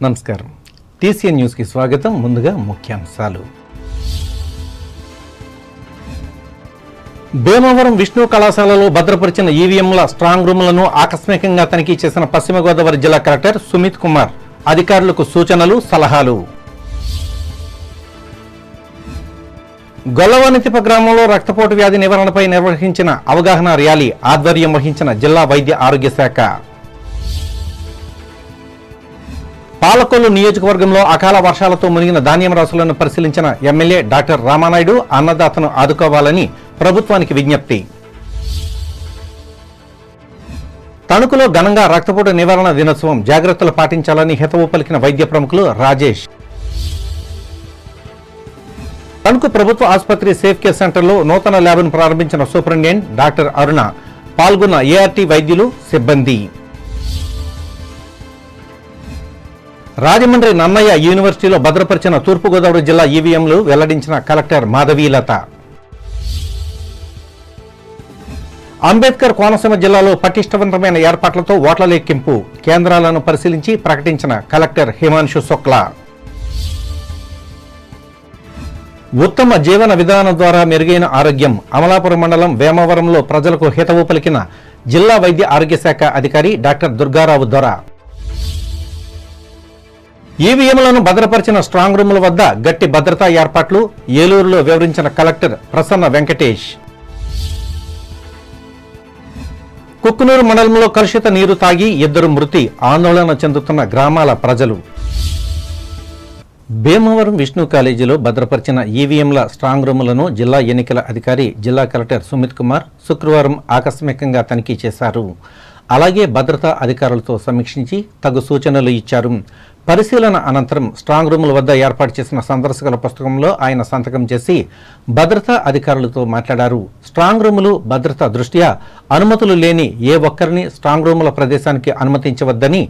నమస్కారం. టీసీఎన్ న్యూస్కి స్వాగతం. ముందుగా ముఖ్యాంశాలు. భీమవరం విష్ణు కళాశాలలో భద్రపరిచిన ఈవీఎంల స్ట్రాంగ్ రూములను ఆకస్మికంగా తనిఖీ చేసిన పశ్చిమ గోదావరి జిల్లా కలెక్టర్ సుమిత్ కుమార్ అధికారులకు సూచనలు, సలహాలు. గొల్లవానితిప్ప గ్రామంలో రక్తపోటు వ్యాధి నివారణపై నిర్వహించిన అవగాహన ర్యాలీ ఆధ్వర్యం వహించిన జిల్లా వైద్య ఆరోగ్య శాఖ. పాలకొల్లు నియోజకవర్గంలో అకాల వర్షాలతో మునిగిన ధాన్యం రాసులను పరిశీలించిన ఎమ్మెల్యే డాక్టర్ రామానాయుడు అన్నదాతను ఆదుకోవాలని ప్రభుత్వానికి విజ్ఞప్తి. తణుకులో ఘనంగా రక్తపోటు నివారణ దినోత్సవం, జాగ్రత్తలు పాటించాలని హితవు పలికిన వైద్య ప్రముఖులు రాజేష్. తణుకు ప్రభుత్వ ఆసుపత్రి సేఫ్ కేర్ సెంటర్లో నూతన ల్యాబ్ను ప్రారంభించిన సూపరింటెండెంట్ డాక్టర్ అరుణ, పాల్గొన్న ఏఆర్టీ వైద్యులు, సిబ్బంది. రాజమండ్రి నన్నయ్య యూనివర్సిటీలో భద్రపరిచిన తూర్పుగోదావరి జిల్లా ఈవీఎంలు వెల్లడించిన కలెక్టర్ మాధవీలత. అంబేద్కర్ కోనసీమ జిల్లాలో పటిష్టవంతమైన ఏర్పాట్లతో ఓట్ల లెక్కింపు కేంద్రాలను పరిశీలించి ప్రకటించిన కలెక్టర్ హిమాంశు శుక్లా. ఉత్తమ జీవన విధానం ద్వారా మెరుగైన ఆరోగ్యం, అమలాపురం మండలం వేమవరంలో ప్రజలకు హితవు పలికిన జిల్లా వైద్య ఆరోగ్య శాఖ అధికారి డాక్టర్ దుర్గారావు దొర. ఈవీఎంలను భద్రపరిచిన స్ట్రాంగ్ రూముల వద్ద గట్టి భద్రతా ఏర్పాట్లు ఏలూరులో వివరించిన కలెక్టర్ ప్రసన్న వెంకటేష్. కుక్కునూరు మండలంలో కలుషిత నీరు తాగి 2 మృతి, ఆందోళన చెందుతున్న గ్రామాల ప్రజలు. భీమవరం విష్ణు కాలేజీలో భద్రపరిచిన ఈవీఎంల స్ట్రాంగ్ రూములను జిల్లా ఎన్నికల అధికారి జిల్లా కలెక్టర్ సుమిత్ కుమార్ శుక్రవారం ఆకస్మికంగా తనిఖీ చేశారు. అలాగే భద్రతా అధికారులతో సమీక్షించి తగు సూచనలు ఇచ్చారు. పరిశీలన అనంతరం స్ట్రాంగ్ రూముల వద్ద ఏర్పాటు చేసిన సందర్శకుల పుస్తకంలో ఆయన సంతకం చేసి భద్రతా అధికారులతో మాట్లాడారు. స్ట్రాంగ్ రూములు భద్రతా దృష్ట్యా అనుమతులు లేని ఏ ఒక్కరిని స్ట్రాంగ్ రూముల ప్రదేశానికి అనుమతించవద్దని,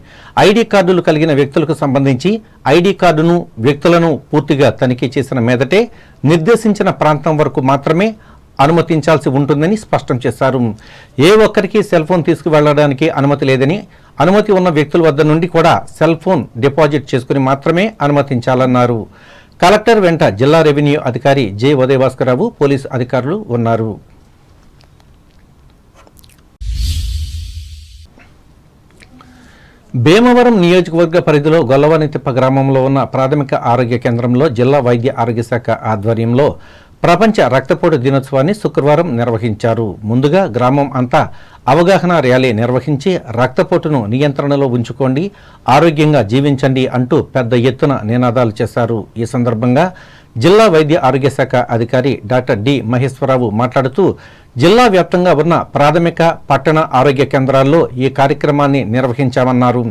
ఐడి కార్డులు కలిగిన వ్యక్తులకు సంబంధించి ఐడి కార్డును, వ్యక్తులను పూర్తిగా తనిఖీ చేసిన మీదటే నిర్దేశించిన ప్రాంతం వరకు మాత్రమే అనుమతించాల్సి ఉంటుందని స్పష్టం చేశారు. ఏ ఒక్కరికి సెల్ ఫోన్ తీసుకువెళ్లడానికి అనుమతి లేదని, అనుమతి ఉన్న వ్యక్తుల వద్ద నుండి కూడా సెల్ ఫోన్ డిపాజిట్ చేసుకుని మాత్రమే అనుమతించాలన్నారు. కలెక్టర్ వెంట జిల్లా రెవెన్యూ అధికారి జె ఉదయభాస్కరరావు, పోలీసు అధికారులు ఉన్నారు. భీమవరం నియోజకవర్గ పరిధిలో గొల్లవానితిప్ప గ్రామంలో ఉన్న ప్రాథమిక ఆరోగ్య కేంద్రంలో జిల్లా వైద్య ఆరోగ్య శాఖ ఆధ్వర్యంలో ప్రపంచ రక్తపోటు దినోత్సవాన్ని శుక్రవారం నిర్వహించారు. ముందుగా గ్రామం అంతా అవగాహన ర్యాలీ నిర్వహించి రక్తపోటును నియంత్రణలో ఉంచుకోండి, ఆరోగ్యంగా జీవించండి అంటూ పెద్ద ఎత్తున నినాదాలు చేశారు. ఈ సందర్భంగా జిల్లా వైద్య ఆరోగ్య శాఖ అధికారి డాక్టర్ డి మహేశ్వరరావు మాట్లాడుతూ జిల్లా వ్యాప్తంగా ఉన్న ప్రాథమిక, పట్టణ ఆరోగ్య కేంద్రాల్లో ఈ కార్యక్రమాన్ని నిర్వహించామన్నారు.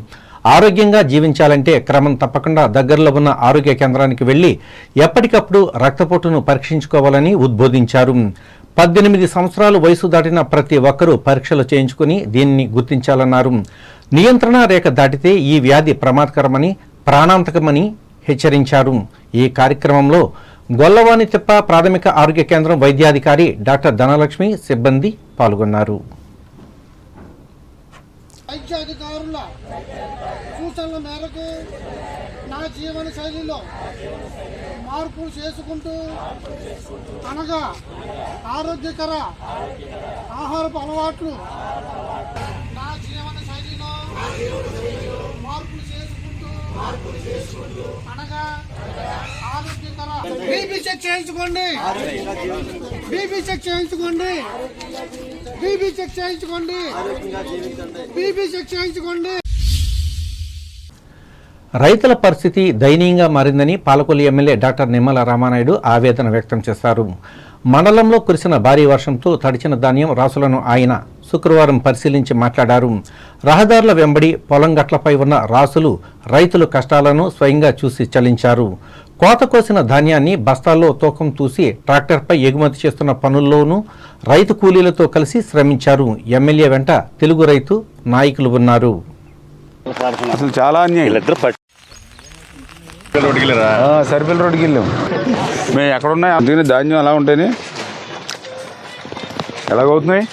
ఆరోగ్యంగా జీవించాలంటే క్రమం తప్పకుండా దగ్గరలో ఉన్న ఆరోగ్య కేంద్రానికి వెళ్లి ఎప్పటికప్పుడు రక్తపోటును పరీక్షించుకోవాలని ఉద్బోధించారు. 18 సంవత్సరాలు వయసు దాటిన ప్రతి ఒక్కరూ పరీక్షలు చేయించుకుని దీన్ని గుర్తించాలన్నారు. నియంత్రణ రేఖ దాటితే ఈ వ్యాధి ప్రమాదకరమని, ప్రాణాంతకమని హెచ్చరించారు. ఈ కార్యక్రమంలో గొల్లవానితిప్ప ప్రాథమిక ఆరోగ్య కేంద్రం వైద్యాధికారి డాక్టర్ ధనలక్ష్మి, సిబ్బంది పాల్గొన్నారు. వైద్యాధికారుల సూచనల మేరకు నా జీవన శైలిలో మార్పులు చేసుకుంటూ అనగా ఆరోగ్యకర ఆహారపు అలవాట్లు, నా జీవన శైలిలో మార్పులు చేసుకుంటూ అనగా ఆరోగ్యకర బీపీ చెక్ చేయించుకోండి, బీపీ చెక్ చేయించుకోండి, బీపీ చెక్ చేయించుకోండి, బీపీ చెక్ చేయించుకోండి. రైతుల పరిస్థితి దయనీయంగా మారిందని పాలకొల్లు ఎమ్మెల్యే డాక్టర్ నిమ్మల రామానాయుడు ఆవేదన వ్యక్తం చేశారు. మండలంలో కురిసిన భారీ వర్షంతో తడిచిన ధాన్యం రాసులను ఆయన శుక్రవారం పరిశీలించి మాట్లాడారు. రహదారుల వెంబడి పొలం గట్లపై ఉన్న రాసులు రైతుల కష్టాలను స్వయంగా చూసి చలించారు. కోత కోసిన ధాన్యాన్ని బస్తాల్లో తూకం తూసి ట్రాక్టర్పై ఎగుమతి చేస్తున్న పనుల్లోనూ రైతు కూలీలతో కలిసి శ్రమించారు. ఎమ్మెల్యే వెంట తెలుగు రైతు నాయకులు ఉన్నారు. అసలు చాలా సరిపల్లి రోడ్డుకి వెళ్ళాం మేము. ఎక్కడున్నాయి అందుకని ధాన్యం అలా ఉంటాయి, ఎలాగవుతున్నాయి.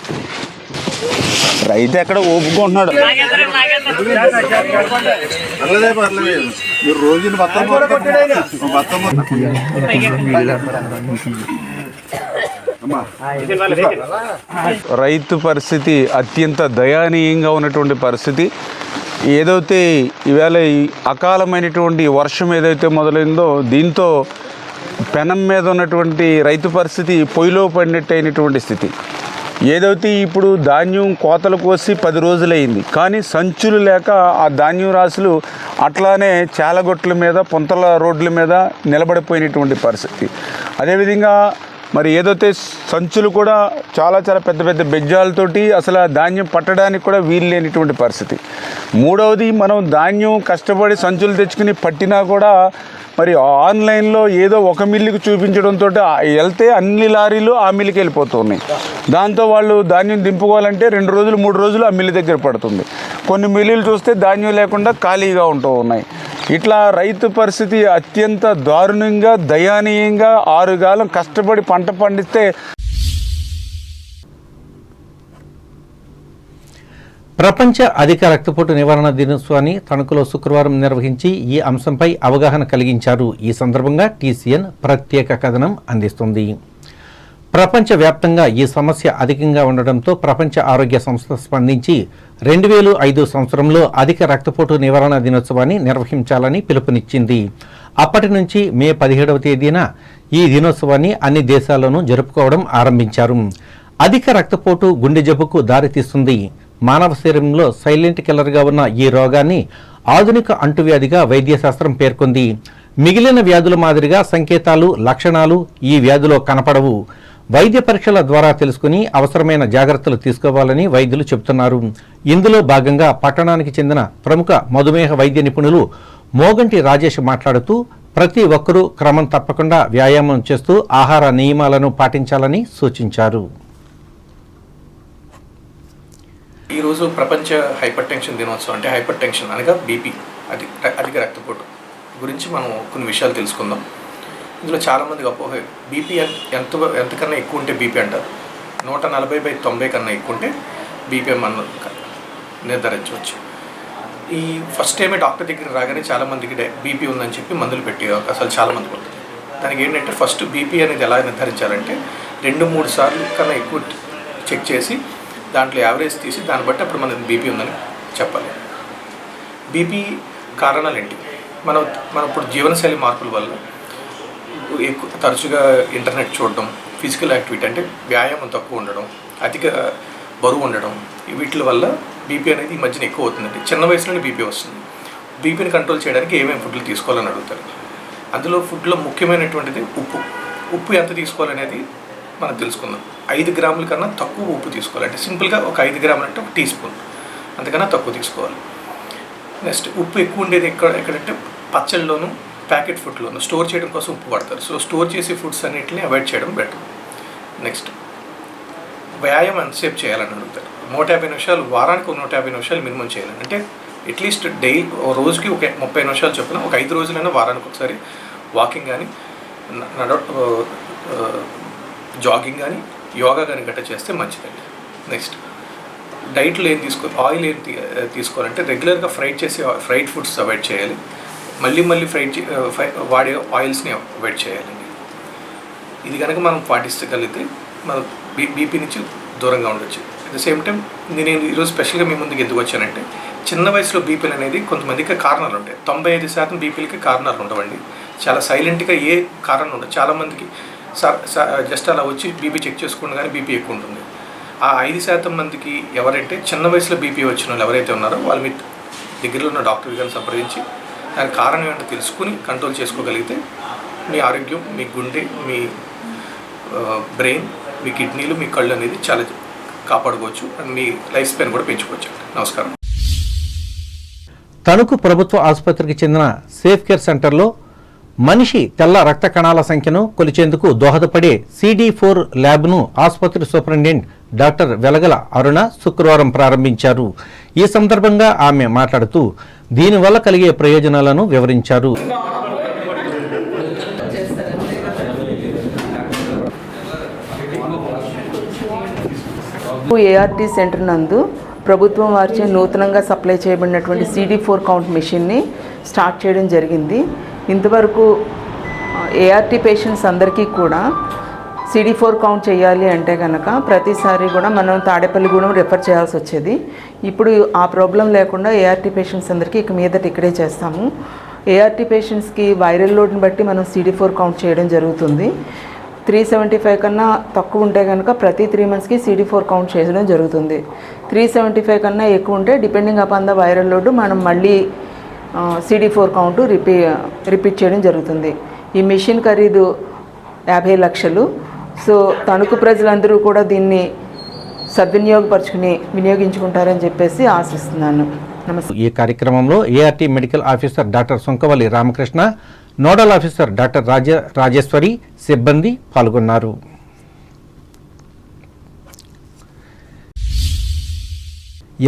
రైతు ఎక్కడ ఓపుకుంటున్నాడు. మీరు రోజుని రైతు పరిస్థితి అత్యంత దయనీయంగా ఉన్నటువంటి పరిస్థితి. ఏదైతే ఈవేళ ఈ అకాలమైనటువంటి వర్షం ఏదైతే మొదలైందో దీంతో పెనం మీద ఉన్నటువంటి రైతు పరిస్థితి పొయ్యిలో పడినట్టు అయినటువంటి స్థితి. ఏదైతే ఇప్పుడు ధాన్యం కోతలు కోసి 10 రోజులైంది, కానీ సంచులు లేక ఆ ధాన్యం రాసులు అట్లానే చాలగొట్ల మీద పొంతల రోడ్ల మీద నిలబడిపోయినటువంటి పరిస్థితి. అదేవిధంగా మరి ఏదైతే సంచులు కూడా చాలా పెద్ద పెద్ద బెజ్జాలతోటి అసలు ఆ ధాన్యం పట్టడానికి కూడా వీలు లేనిటువంటి పరిస్థితి. మూడవది, మనం ధాన్యం కష్టపడి సంచులు తెచ్చుకుని పట్టినా కూడా మరి ఆన్లైన్లో ఏదో ఒక మిల్లుకి చూపించడంతో వెళ్తే అన్ని లారీలు ఆ మిల్లుకి వెళ్ళిపోతున్నాయి. దాంతో వాళ్ళు ధాన్యం దింపుకోవాలంటే 2 రోజులు 3 రోజులు ఆ మిల్లు దగ్గర పడుతుంది. కొన్ని మిల్లులు చూస్తే ధాన్యం లేకుండా ఖాళీగా ఉంటూ ఉన్నాయి. ఇట్లా రైతు పరిస్థితి అత్యంత దారుణంగా దయనీయంగా 6 కాలం కష్టపడి పంట పండిస్తే. ప్రపంచ అధిక రక్తపోటు నివారణ దినోత్సవాన్ని తణుకులో శుక్రవారం నిర్వహించి ఈ అంశంపై అవగాహన కలిగించారు. ఈ సందర్భంగా TCN ప్రత్యేక కథనం అందిస్తుంది. ప్రపంచవ్యాప్తంగా ఈ సమస్య అధికంగా ఉండడంతో ప్రపంచ ఆరోగ్య సంస్థ స్పందించి 2005 సంవత్సరంలో అధిక రక్తపోటు నివారణ దినోత్సవాన్ని నిర్వహించాలని పిలుపునిచ్చింది. అప్పటి నుంచి మే 17వ తేదీన ఈ దినోత్సవాన్ని అన్ని దేశాల్లోనూ జరుపుకోవడం ఆరంభించారు. అధిక రక్తపోటు గుండె జబ్బుకు దారితీస్తుంది. మానవ శరీరంలో సైలెంట్ కిల్లర్గా ఉన్న ఈ రోగాన్ని ఆధునిక అంటువ్యాధిగా వైద్యశాస్త్రం పేర్కొంది. మిగిలిన వ్యాధుల మాదిరిగా సంకేతాలు, లక్షణాలు ఈ వ్యాధిలో కనపడవు. వైద్య పరీక్షల ద్వారా తెలుసుకుని అవసరమైన జాగ్రత్తలు తీసుకోవాలని వైద్యులు చెబుతున్నారు. ఇందులో భాగంగా పట్టణానికి చెందిన ప్రముఖ మధుమేహ వైద్య నిపుణులు మోగంటి రాజేష్ మాట్లాడుతూ ప్రతి ఒక్కరూ క్రమం తప్పకుండా వ్యాయామం చేస్తూ ఆహార నియమాలను పాటించాలని సూచించారు. ఈరోజు ప్రపంచ హైపర్ టెన్షన్ దినోత్సవం. అంటే హైపర్ టెన్షన్ అనగా బీపీ, అధిక రక్తపోటు గురించి మనం కొన్ని విషయాలు తెలుసుకుందాం. ఇందులో చాలామందికి అపోహ, బీపీ ఎంతకన్నా ఎక్కువ ఉంటే బీపీ అంటారు. 140/90 కన్నా ఎక్కువ ఉంటే బీపీ మనం నిర్ధారించవచ్చు. ఈ ఫస్ట్ టైమే డాక్టర్ దగ్గర రాగానే చాలామందికి బీపీ ఉందని చెప్పి మందులు పెట్టే అవకాశాలు చాలామందికి ఉంటుంది. దానికి ఏంటంటే ఫస్ట్ బీపీ అనేది ఎలా నిర్ధారించాలంటే 2-3 సార్లు కన్నా ఎక్కువ చెక్ చేసి దాంట్లో యావరేజ్ తీసి దాన్ని బట్టి అప్పుడు మనకి బీపీ ఉందని చెప్పాలి. బీపీ కారణాలు ఏంటి? మనం ఇప్పుడు జీవనశైలి మార్పుల వల్ల ఎక్కువ తరచుగా ఇంటర్నెట్ చూడడం, ఫిజికల్ యాక్టివిటీ అంటే వ్యాయామం తక్కువ ఉండడం, అధిక బరువు ఉండడం, వీటి వల్ల బీపీ అనేది ఈ మధ్యన ఎక్కువ అవుతుందండి. చిన్న వయసులోనే బీపీ వస్తుంది. బీపీని కంట్రోల్ చేయడానికి ఏమేమి ఫుడ్లు తీసుకోవాలని అడుగుతారు. అందులో ఫుడ్లో ముఖ్యమైనటువంటిది ఉప్పు ఎంత తీసుకోవాలనేది మనం తెలుసుకుందాం. 5 గ్రాముల కన్నా తక్కువ ఉప్పు తీసుకోవాలి. అంటే సింపుల్గా ఒక 5 గ్రాములు అంటే 1 టీ స్పూన్, అంతకన్నా తక్కువ తీసుకోవాలి. నెక్స్ట్, ఉప్పు ఎక్కువ ఉండేది ఎక్కడంటే పచ్చళ్ళలోను, ప్యాకెట్ ఫుడ్లోను స్టోర్ చేయడం కోసం ఉప్పు వాడతారు. సో స్టోర్ చేసే ఫుడ్స్ అన్నిటిని అవాయిడ్ చేయడం బెటర్. నెక్స్ట్, వ్యాయామం ఎంతసేపు చేయాలని అడుగుతారు. 150 నిమిషాలు, వారానికి 150 నిమిషాలు మినిమం చేయాలని. అంటే అట్లీస్ట్ డైలీ రోజుకి ఒక 30 నిమిషాలు చొప్పున ఒక 5 రోజులైనా వారానికి ఒకసారి వాకింగ్ కానీ, జాగింగ్ కానీ, యోగా కానీ గట్రా చేస్తే మంచిదండి. నెక్స్ట్, డైట్లో ఏం ఆయిల్ ఏం తీసుకోవాలంటే రెగ్యులర్గా ఫ్రైడ్ ఫుడ్స్ అవాయిడ్ చేయాలి. మళ్ళీ వాడే ఆయిల్స్ని అవాయిడ్ చేయాలండి. ఇది కనుక మనం పాటించగలిగితే మనం బీపీ నుంచి దూరంగా ఉండొచ్చు. అట్ ద సేమ్ టైం నేను ఈరోజు స్పెషల్గా మీ ముందుకు ఎందుకు వచ్చానంటే, చిన్న వయసులో బీపీలు అనేది కొంతమందికి కారణాలు ఉంటాయి. 95% బీపీలకి కారణాలు ఉండవండి. చాలా సైలెంట్గా ఏ కారణం ఉండదు. చాలామందికి జస్ట్ అలా వచ్చి బీపీ చెక్ చేసుకుని కానీ బీపీ ఎక్కువ ఉంటుంది. ఆ 5% మందికి ఎవరంటే చిన్న వయసులో బీపీ వచ్చిన వాళ్ళు ఎవరైతే ఉన్నారో వాళ్ళు మీ దగ్గరలో ఉన్న డాక్టర్ గారిని సంప్రదించి దానికి కారణం ఏంటో తెలుసుకుని కంట్రోల్ చేసుకోగలిగితే మీ ఆరోగ్యం, మీ గుండె, మీ బ్రెయిన్, మీ కిడ్నీలు, మీ కళ్ళు అనేది చాలా కాపాడుకోవచ్చు. అండ్ మీ లైఫ్ స్పాన్ కూడా పెంచుకోవచ్చు. నమస్కారం. తణుకు ప్రభుత్వ ఆసుపత్రికి చెందిన సేఫ్ కేర్ సెంటర్లో మనిషి తెల్ల రక్త కణాల సంఖ్యను కొలిచేందుకు దోహదపడే CD4 ల్యాబ్ను ఆసుపత్రి సూపరింటెండెంట్ డాక్టర్ వెలగల అరుణ శుక్రవారం ప్రారంభించారు. ఈ సందర్భంగా ఆమె మాట్లాడుతూ దీనివల్ల కలిగే ప్రయోజనాలను వివరించారు. ART సెంటర్ నందు ప్రభుత్వం వారిచే నూతనంగా సప్లై చేయబడినటువంటి CD4 కౌంట్ మెషిన్ని స్టార్ట్ చేయడం జరిగింది. ఇంతవరకు ఏఆర్టీ పేషెంట్స్ అందరికీ కూడా CD4 కౌంట్ చేయాలి అంటే కనుక ప్రతిసారి కూడా మనం తాడేపల్లిగూడెం రెఫర్ చేయాల్సి వచ్చేది. ఇప్పుడు ఆ ప్రాబ్లం లేకుండా ఏఆర్టీ పేషెంట్స్ అందరికీ ఇక మీదట ఇక్కడే చేస్తాము. ఏఆర్టీ పేషెంట్స్కి వైరల్ లోడ్ని బట్టి మనం CD4 కౌంట్ చేయడం జరుగుతుంది. 375 కన్నా తక్కువ ఉంటే కనుక ప్రతి 3 monthsకి CD4 కౌంట్ చేయడం జరుగుతుంది. 375 కన్నా ఎక్కువ ఉంటే depending upon the viral load మనం మళ్ళీ CD4 కౌంట్ రిపీట్ చేయడం జరుగుతుంది. ఈ మిషన్ ఖరీదు 50 లక్షలు. సో తణుకు ప్రజలందరూ కూడా దీన్ని వినియోగించుకుంటారని చెప్పేసి ఆశిస్తున్నాను. నమస్తే. ఈ కార్యక్రమంలో ART medical officer doctor Sunkavalli Ramakrishna, nodal officer doctor Rajeshwari, సిబ్బంది పాల్గొన్నారు.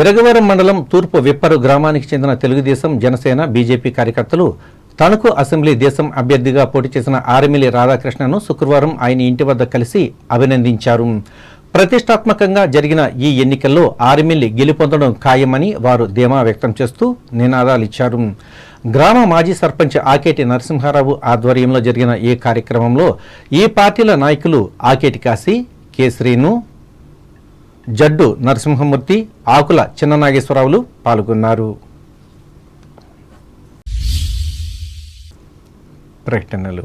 ఇరగవరం మండలం తూర్పు విప్పరు గ్రామానికి చెందిన తెలుగుదేశం, జనసేన, బీజేపీ కార్యకర్తలు తణుకు అసెంబ్లీ దేశం అభ్యర్థిగా పోటీ చేసిన ఆరిమిల్లి రాధాకృష్ణను శుక్రవారం ఆయన ఇంటి వద్ద కలిసి అభినందించారు. ప్రతిష్టాత్మకంగా జరిగిన ఈ ఎన్నికల్లో ఆరిమిల్లి గెలుపొందడం ఖాయమని వారు ధీమా వ్యక్తం చేస్తూ నినాదాలిచ్చారు. గ్రామ మాజీ సర్పంచ్ ఆకేటి నరసింహారావు ఆధ్వర్యంలో జరిగిన ఈ కార్యక్రమంలో ఈ పార్టీల నాయకులు ఆకేటి కాశీ, కె శ్రీను, జడ్డు నరసింహమూర్తి, ఆకుల చిన్ననాగేశ్వరరావులు పాల్గొన్నారు. ప్రకటనలు.